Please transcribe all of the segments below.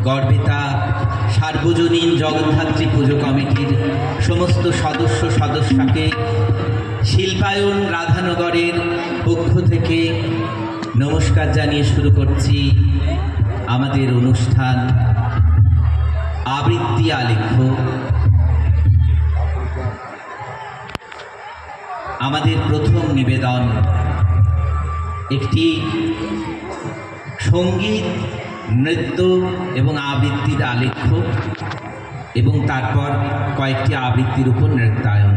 গর্বিতা সার্বজনীন জগদ্ধাত্রী পুজো কমিটির সমস্ত সদস্যকে শিল্পায়ন রাধানগরের পক্ষ থেকে নমস্কার জানিয়ে শুরু করছি আমাদের অনুষ্ঠান আবৃত্তি আলেখ্য। আমাদের প্রথম নিবেদন একটি সঙ্গীত, নৃত্য এবং আবৃত্তির আলেখ্য এবং তারপর কয়েকটি আবৃত্তির উপর নৃত্যায়ন।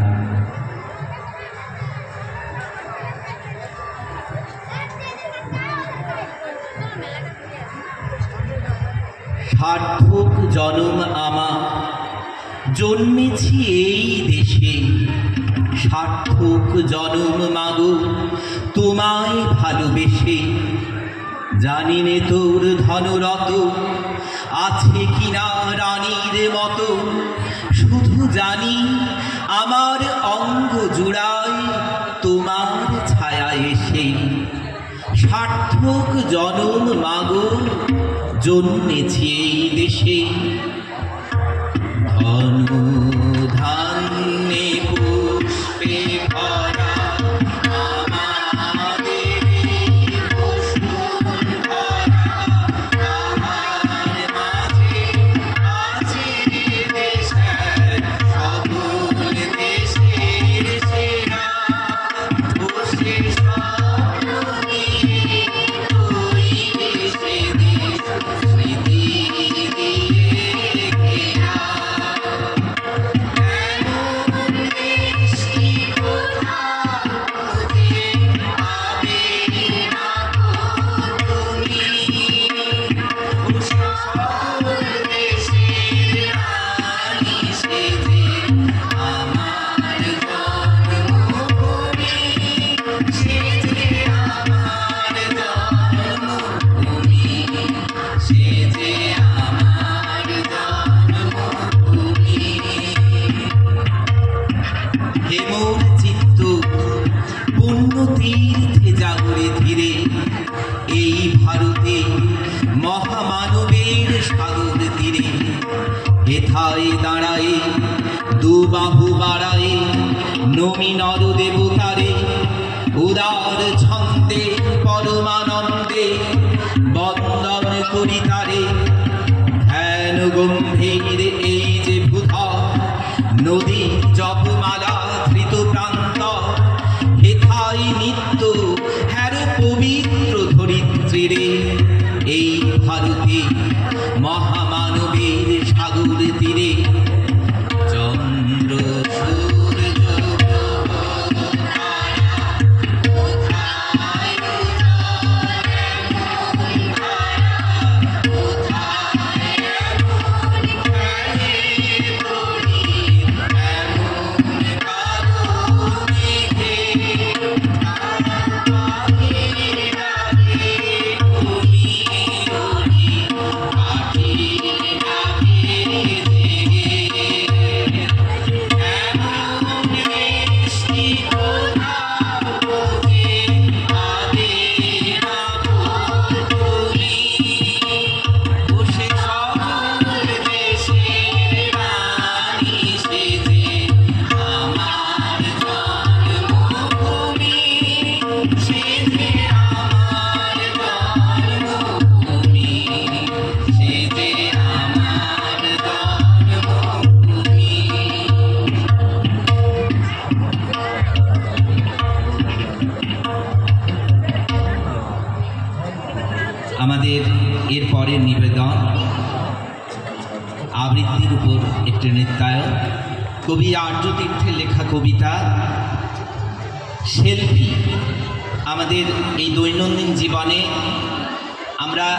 সার্থক জনম আমার জন্মেছি এই দেশে, সার্থক জনম মাগো তোমায় ভালোবেসে। জানি নে তোর ধনরত আছে কিনা রানীর মতো, শুধু জানি আমার অঙ্গ জুড়ায় তোমার ছায়া এসে। সার্থক জনম মাগো জন্মেছি এই দেশে। ধন ধান্যে পুষ্পে ভরা হেমোর চিত্ত পুণ্য তীর্থে জাগরে ধীরে। এই ভারতে মহামানবের সাগর তীরে হেথায় দাঁড়ায় দুবাহু বাড়ায় নমি নর দেবতারে। উদার ছন্দে পরমানন্দে বন্দন করি তারে। ধ্যান গম্ভীর এই যে ভূধা নদী জপমালা ধৃত প্রান্ত, হেথায় নিত্য হ্যার পবিত্র ধরিত্রীরে। এই ভারতে মহামানবের সাগর তীরে চন্দ্র সূর্য আমাদের এর পরের নিবেদন আবৃত্তির উপর একটি নৃত্যায়ন। কবি আর্যতীর্থের লেখা কবিতা সেলফি। আমাদের এই দৈনন্দিন জীবনে আমরা